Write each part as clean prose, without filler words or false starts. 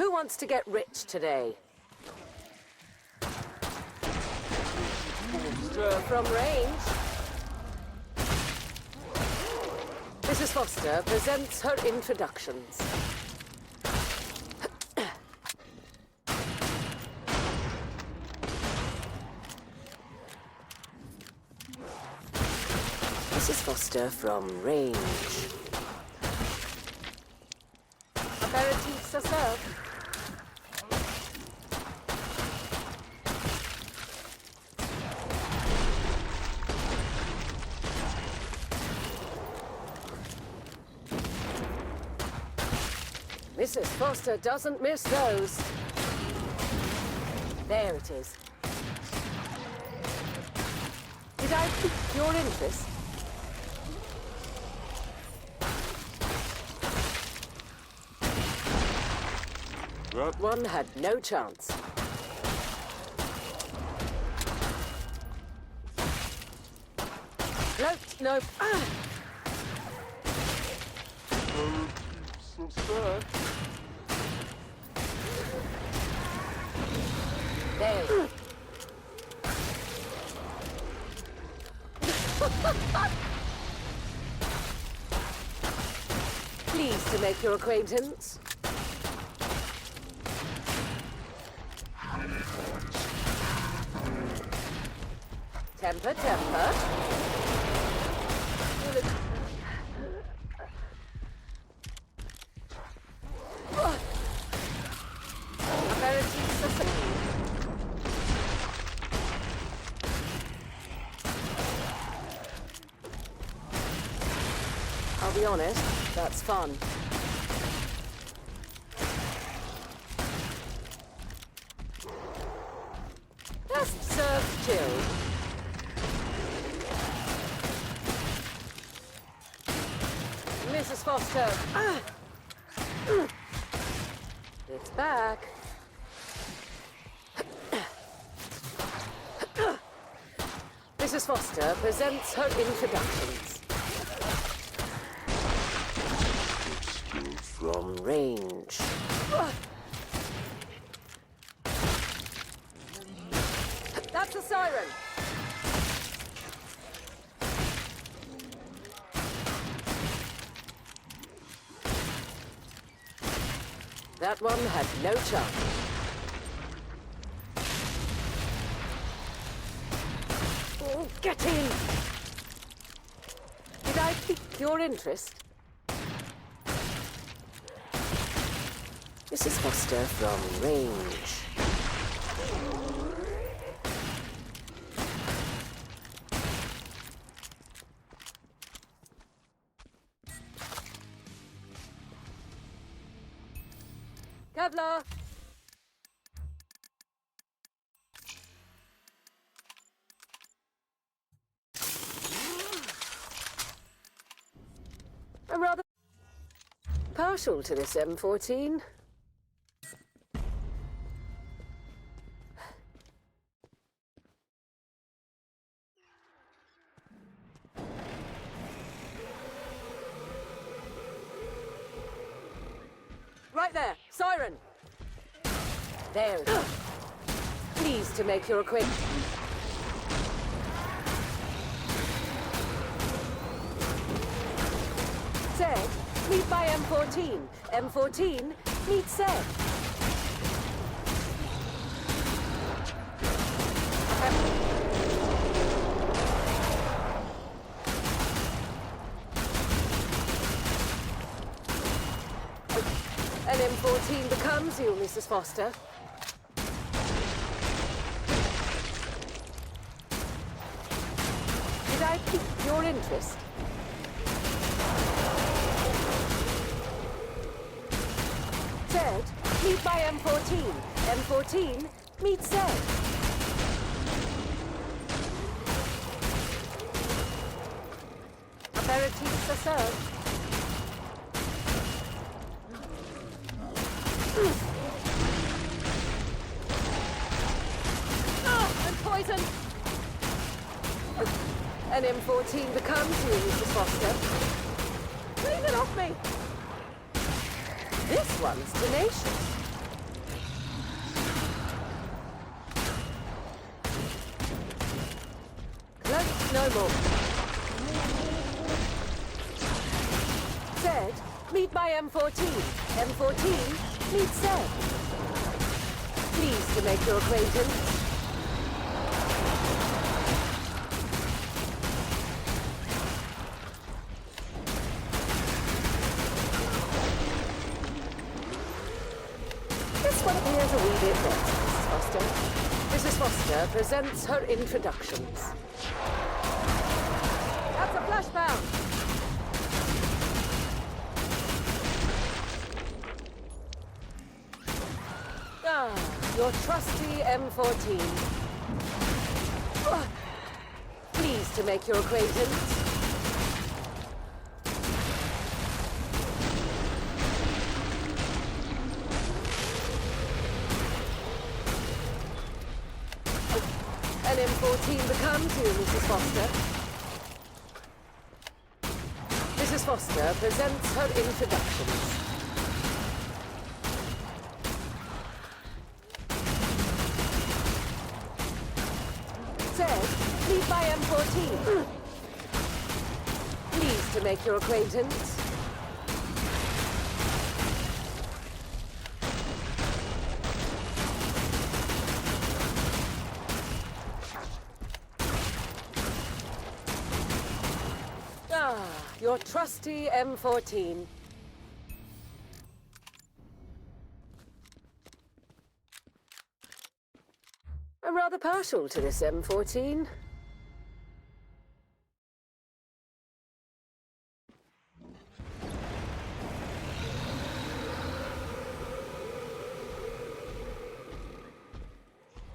Who wants to get rich today? From range. Mrs. Foster presents her introductions. Mrs. Foster from range. Aperitifs are served. Mrs. Foster doesn't miss those. There it is. Did I pique your interest? That one had no chance. Nope. Ah! There. Pleased to make your acquaintance. Temper. I'll be honest, that's fun. Best served chilled. Mrs. Foster. Ah! It's back. Mrs. Foster presents her introductions. From range. That's a siren. That one had no chance. Oh, get in! Did I pique your interest? Mrs. Foster from range. Kevlar! I'm rather partial to this M14. Right there, siren. There. Pleased to make your acquaintance. Said, meet my M14. M14, meet said. An M14 becomes you, Mrs. Foster. Did I pique your interest? Said, meet my M14. M14, meet said. Aperitifs are served. I'm poisoned! An M14 becomes you, Mrs. Foster. Leave it off me! This one's tenacious. meet my m14. M14, meet Seb. Pleased to make your acquaintance. This one appears a wee bit less, Mrs. Foster. Mrs. Foster presents her introductions. That's a flashbound. Ah, your trusty M14. Pleased to make your acquaintance. An M14 becomes you, Mrs. Foster. Mrs. Foster presents her introductions. Says, meet my M14. Pleased to make your acquaintance. Ah, your trusty M14. I'm rather partial to this M14.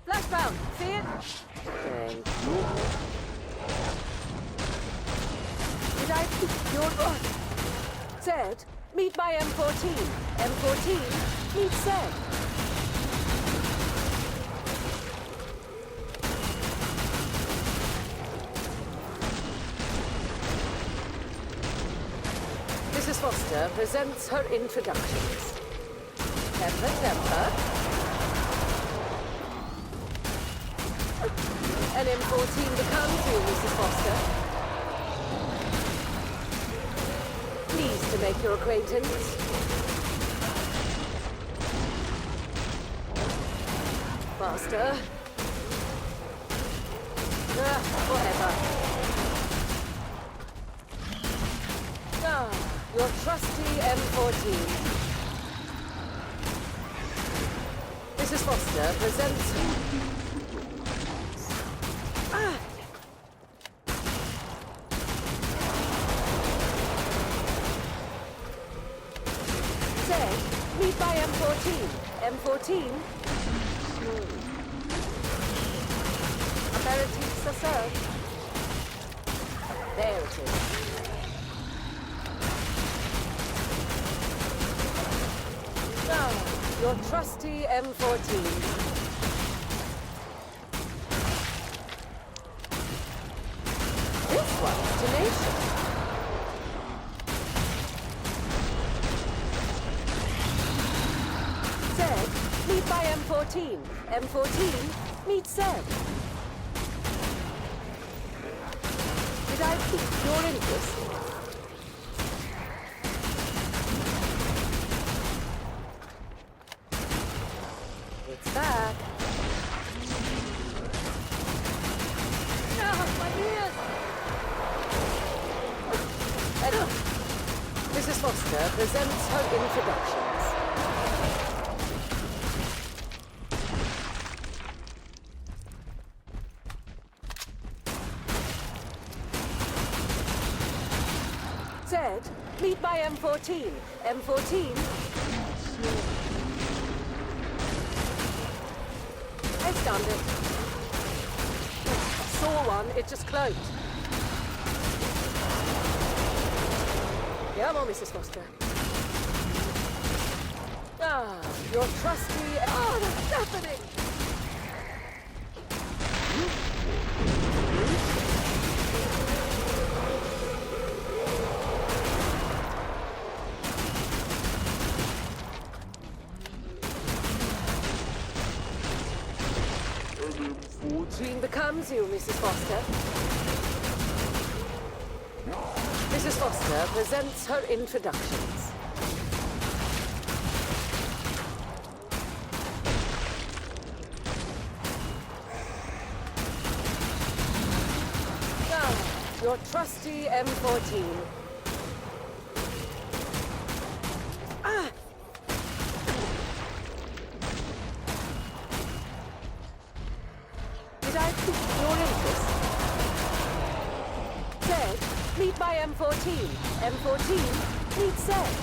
Flashbound, see it? Thank you. Did I pick your... Zed, meet my M14. M14, meet Zed. Mrs. Foster presents her introductions. Temper, temper. An M14 becomes you, Mrs. Foster. Pleased to make your acquaintance. Faster. Whatever. Ah, your trusty M14. Mrs. Foster presents... Say, meet my M14. M14? Aperitifs are served. There it is. Now, your trusty M14. This one's tenacious. Zed, meet my M14. M14, meet Zed. Did I pique your interest? It's back. Ah, my ears! Mrs. Foster presents her introductions. Zed, meet my M14. M14? I stunned it. I saw one, it just cloaked. Come on, Mrs. Foster. Ah, your trusty... Oh, that's happening! M14 becomes you, Mrs. Foster. Mrs. Foster presents her introductions. Your trusty M14. Ah! Did I pique your interest? Zed, meet my M14. M14, meet Zed.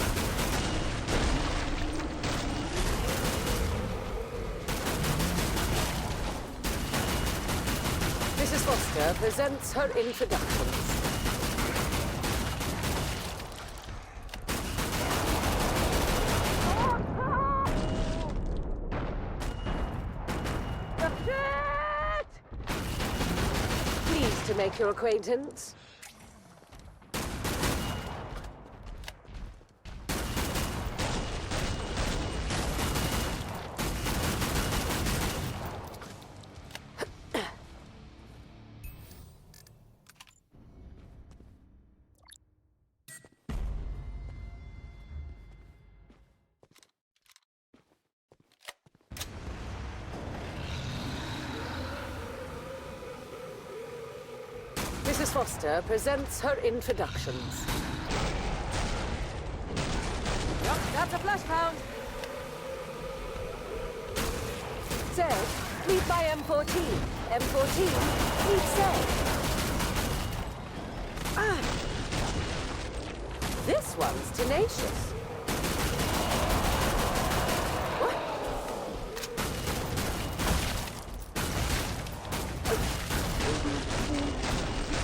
Mrs. Foster presents her introductions. Pleased to make your acquaintance. Mrs. Foster presents her introductions. Yup, that's a flash pound. Zed, meet my M14. M14, meet Zed. Ah! This one's tenacious. What?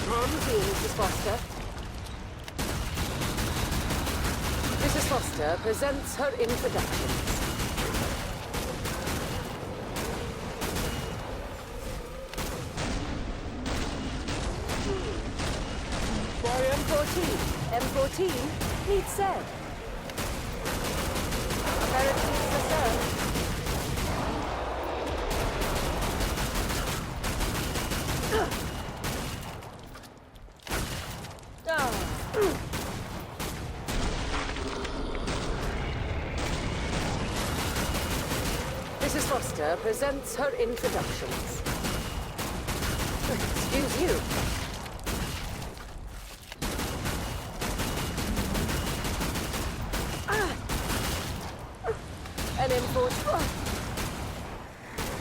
Come to you, Mrs. Foster. Mrs. Foster presents her introductions. For M14. M14 meets Zed. Apparently it's a sir. Mrs. Foster presents her introductions. Excuse you. An M14.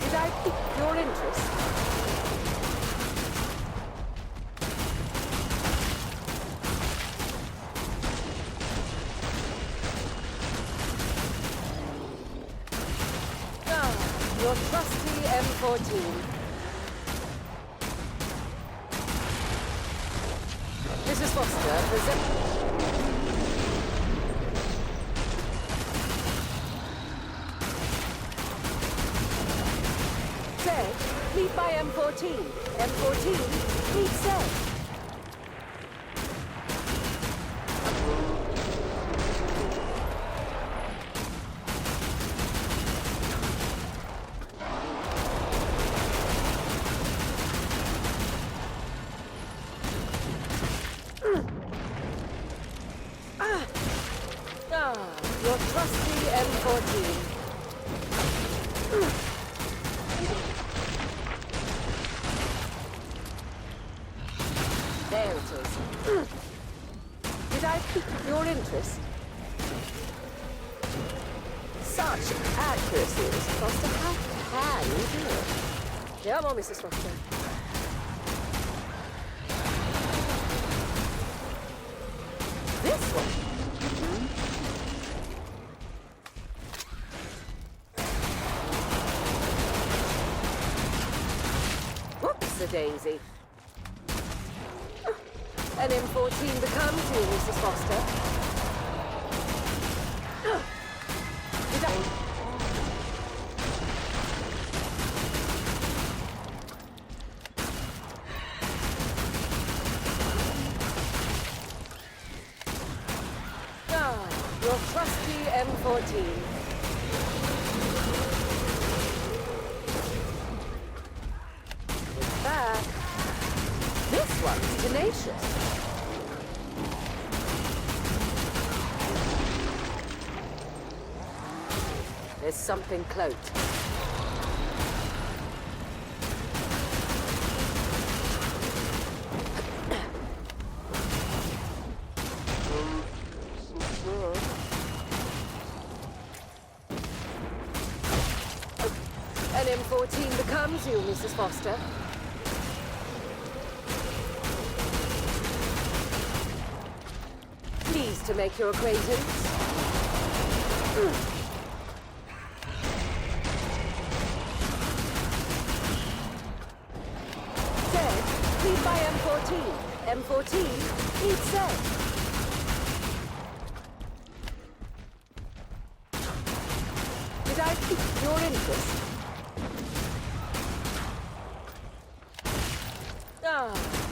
Did I pique your interest? Your trusty M14. Mrs. Foster presents... Zed, meet my M14. M14, meet Zed. Your trusty M14. There it is. Did I pique your interest? Such accuracy, Mrs. Foster. How can you do it? Come on, Mrs. Foster. This one. Daisy. An M14 becomes you, Mrs. Foster. Did I... your trusty M14. This one's tenacious. There's something cloaked. An M14 becomes you, Mrs. Foster. Pleased to make your acquaintance. Zed, lead by M14. M14, lead Zed. Did I pique your interest?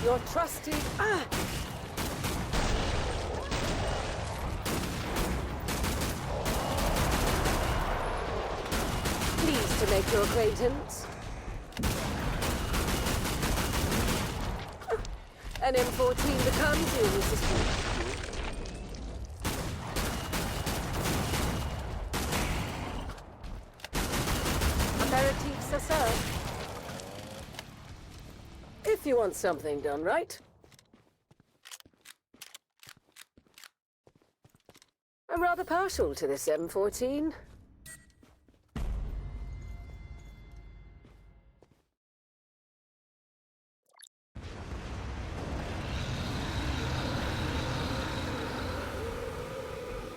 Your trusty... Pleased to make your acquaintance. An M14 becomes you, Mrs. Aperitifs are served. If you want something done right. I'm rather partial to this M14.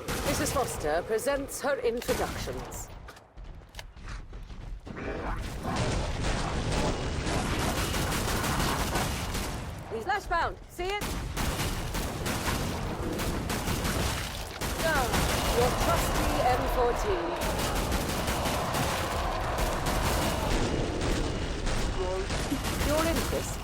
Mrs. Foster presents her introductions. He's flashbound. See it? Now, your trusty M14. Your interest?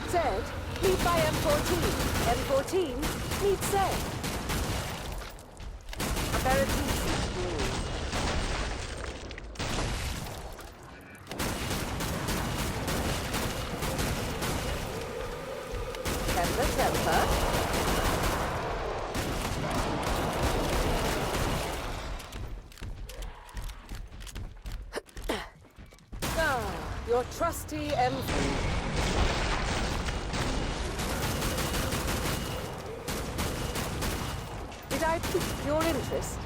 Zed, lead by M14. M14, lead Zed. Aperitif. Temper. Your trusty M4. Did I pique your interest?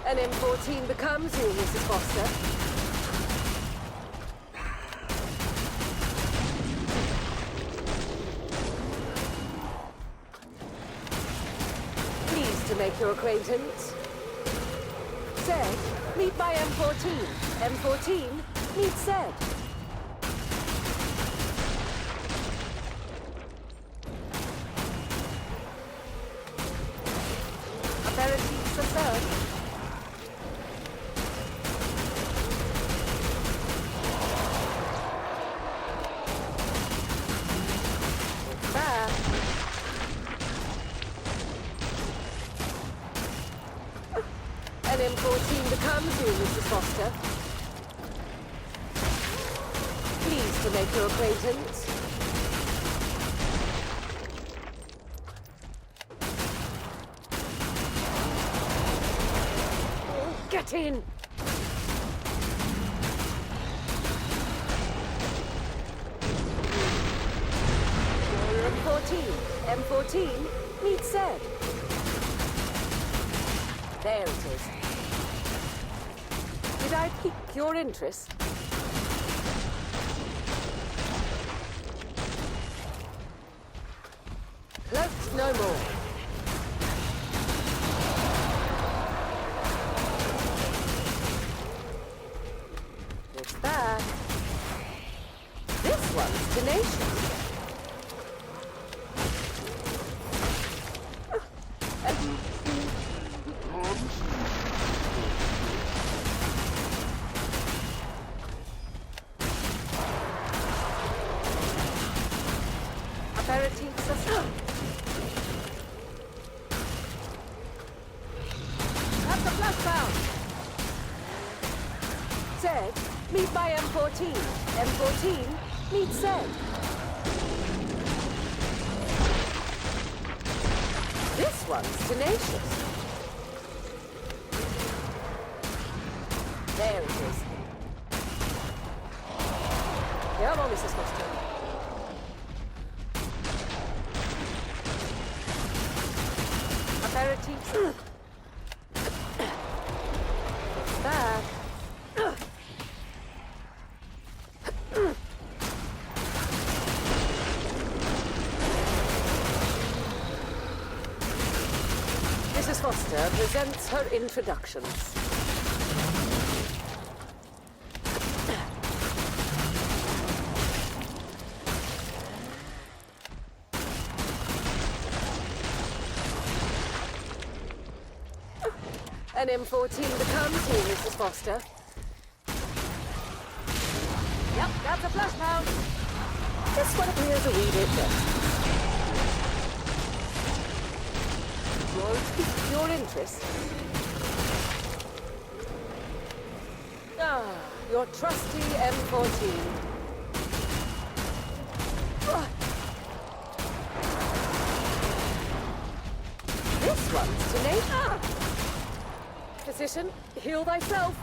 An M14 becomes you, Mrs. Foster. Pleased to make your acquaintance. Zed, meet by M14. M14, meet Zed. Aperitifs are served. An M14 becomes you, Mrs. Foster. Pleased to make your acquaintance. Get in! M14. M14 meets Zed. There it is. Did I pique your interest? Cloaks no more. It's back. This one's tenacious. Aperitifs are served. Have the flashbound. Zed, meet by M14. M14, meet said. This one's tenacious. There it is. Come on, Mrs. Foster. Aperitif. What's that? Mrs. Foster presents her introductions. An m14 becomes you, Mrs. Foster. Yep, that's a flush pound. This one appears a wee bit better. Your interest? Ah, your trusty m14. This one's tenacious. Ah! Physician, heal thyself.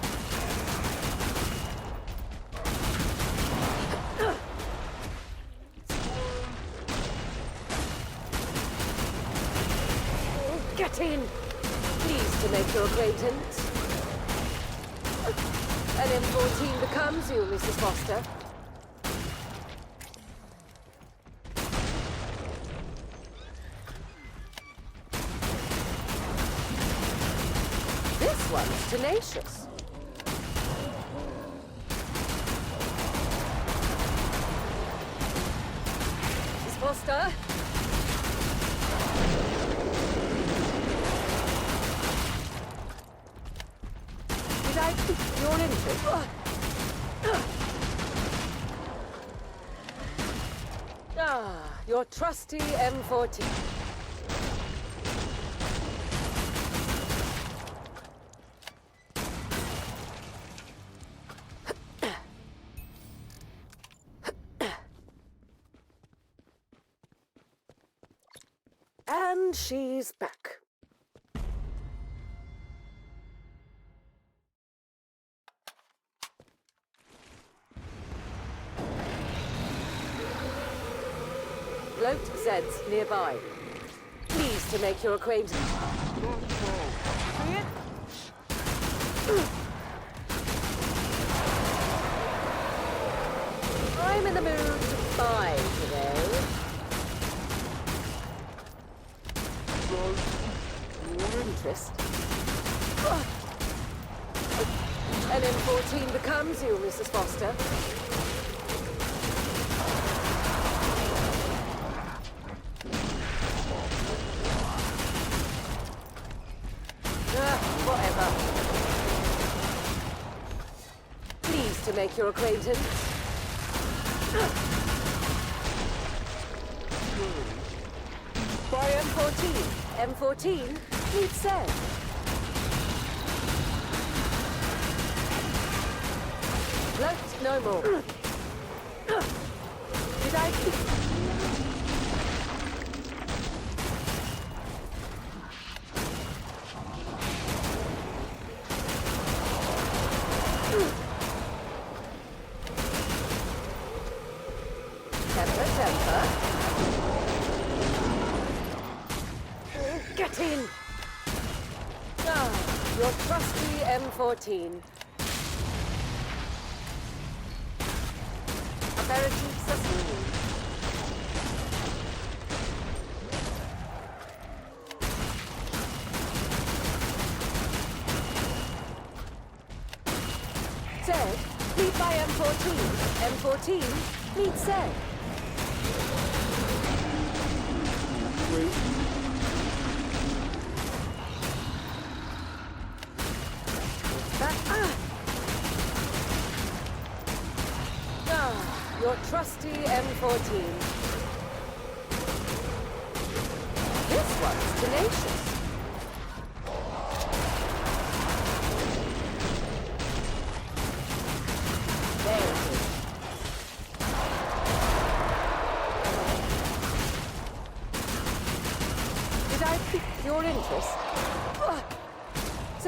Get in. Pleased to make your acquaintance. An m14 becomes you, Mrs. Foster. This one's tenacious. Mrs. Foster. Did I pique your interest? Ah, your trusty m14. And she's back. Bloat Zed's nearby. Pleased to make your acquaintance. See it? I'm in the mood to buy today. Your interest? An m14 becomes you, Mrs. Foster. Whatever. Pleased to make your acquaintance. By m14. M14 meets said. Float no more. Did I keep... Temper. Get in! Ah, your trusty m14. Aperitif sassoon. Zed, meet by m14. M14, meet Zed. Your trusty m14. This one's tenacious. There it is.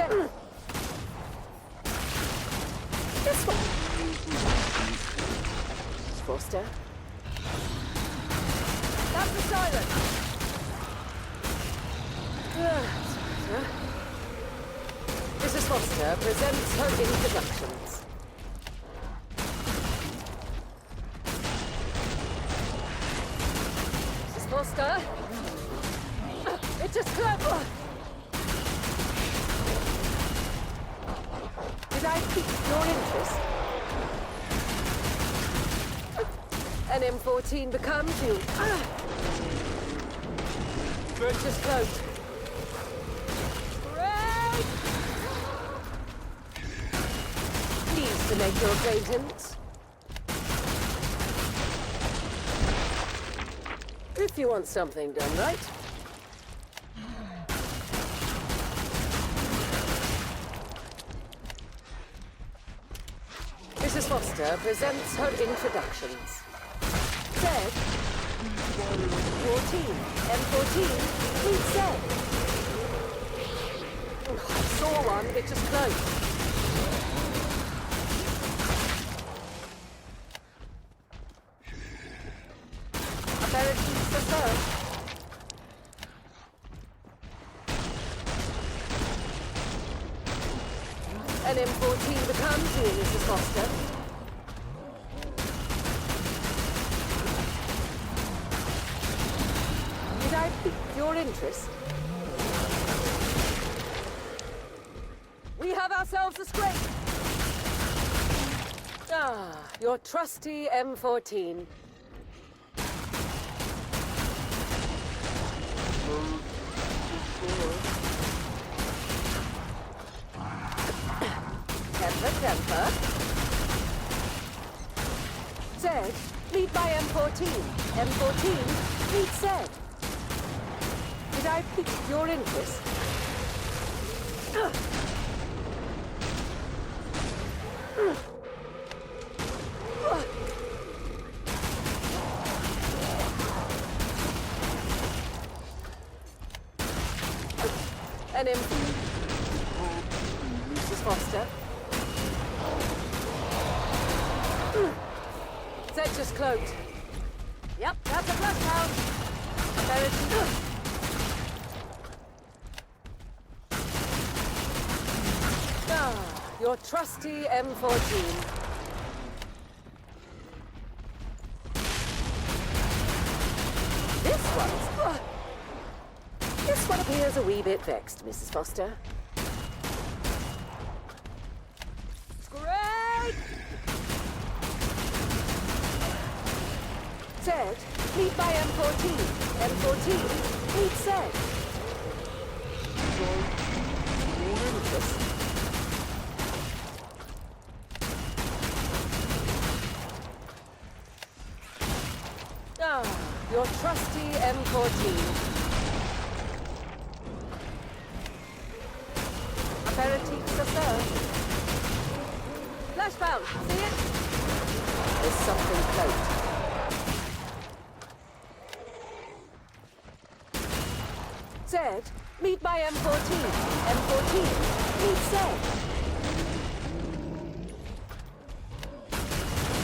Set. This one. Foster. That's the siren. Mrs. Foster presents her introductions. Mrs. Foster. It just clever. Did I pique your interest? An m14 becomes you. Virtuous cloak. Great! Pleased to make your acquaintance. If you want something done right. Mrs. Foster presents her introductions. Said, your team, m14, meet said. I saw one, it just closed. Apparently, sir. An m14 becomes you, Mrs. Foster. Did I pique your interest? We have ourselves a scrape. Ah, your trusty m14. Temper. Zed, meet my m14. M14, meet Zed. Did I pique your interest? An m14. Mrs. Foster. Zed just cloaked. Yep, that's a flush hound. Ah, your trusty m14. This one appears a wee bit vexed, Mrs. Foster. Great! Zed, meet my m14. M14, meet Zed. Ah, your trusty m14. Aperitifs are served. Flashbound, see it? There's something cloaked. Zed, meet my m14. M14, meet Zed.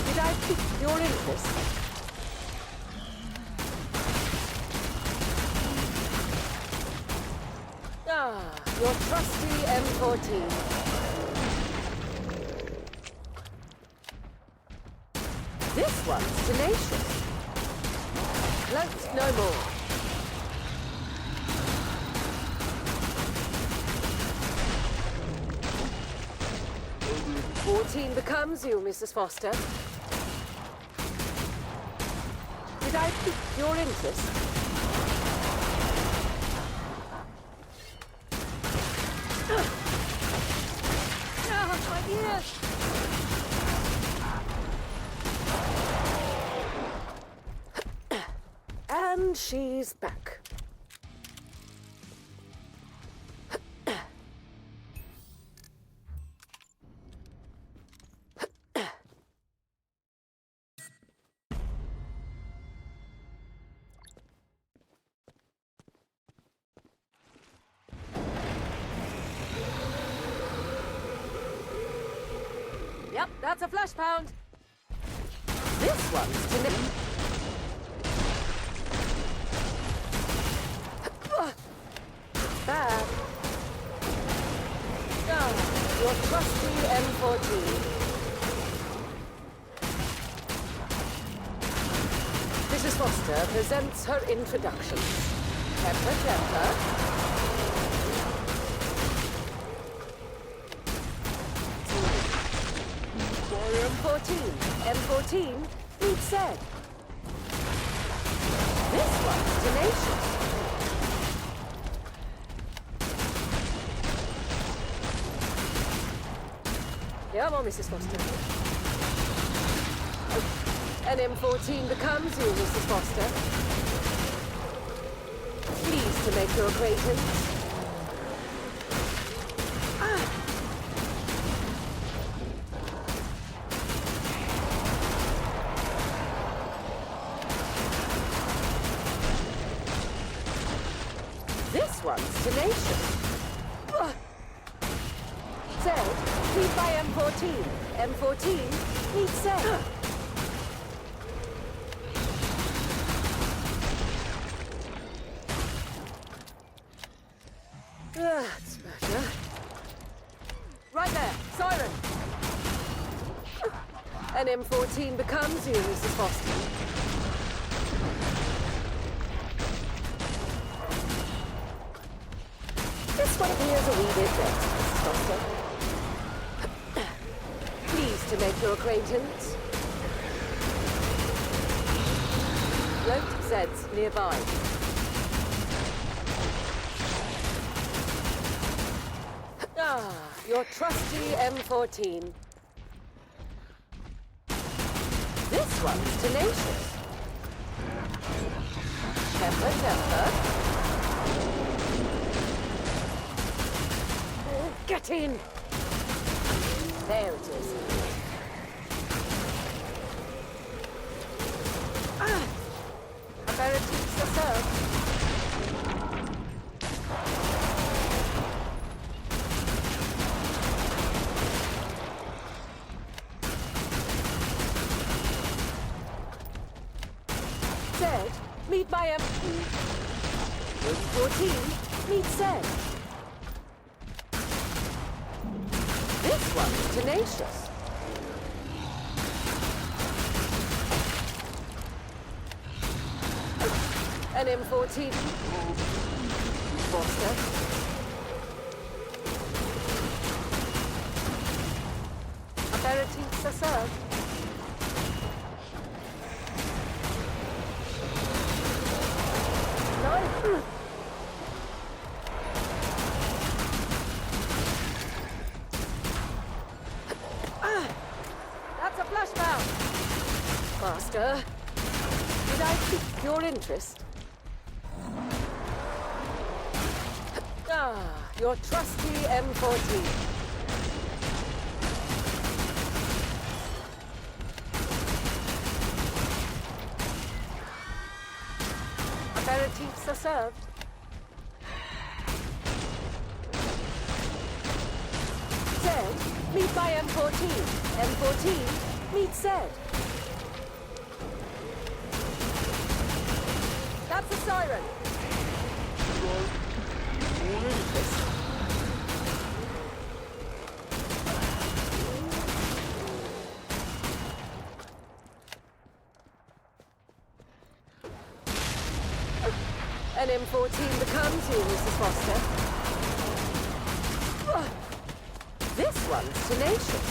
Did I pique your interest? Ah, your trusty m14. This one's tenacious. Cloaked no more. M14 becomes you, Mrs. Foster. Did I pique your interest? My ears! And she's back. Yep, that's a flash pound. This one's to bad. Ah, your trusty m14. Mrs. Foster presents her introduction. Temper, temper. M14. M14 meets said. This one's tenacious. Come on, Mrs. Foster. An M14 becomes you, Mrs. Foster. Pleased to make your acquaintance. This one's tenacious. Said, lead by M14. M14 needs said. That's better. Right there, siren. An M14 becomes you, Mrs. Foster. This one appears a wee bit better, Mrs. Foster. Pleased to make your acquaintance. Float Zeds nearby. Ah, your trusty M14. This one's tenacious. Temper, temper. Oh, get in! There it is. Ah! Aperitifs are served. Said, meet my M14 meet said. This one's tenacious. An M14. Foster. Aperitifs are served. No. That's a flashback. Master, did I pique your interest? Ah, your trusty M14. Aperitifs are served. Said, meet by M14. M14 meet said. That's a siren. An M14 becomes you, Mrs. Foster. This one's tenacious.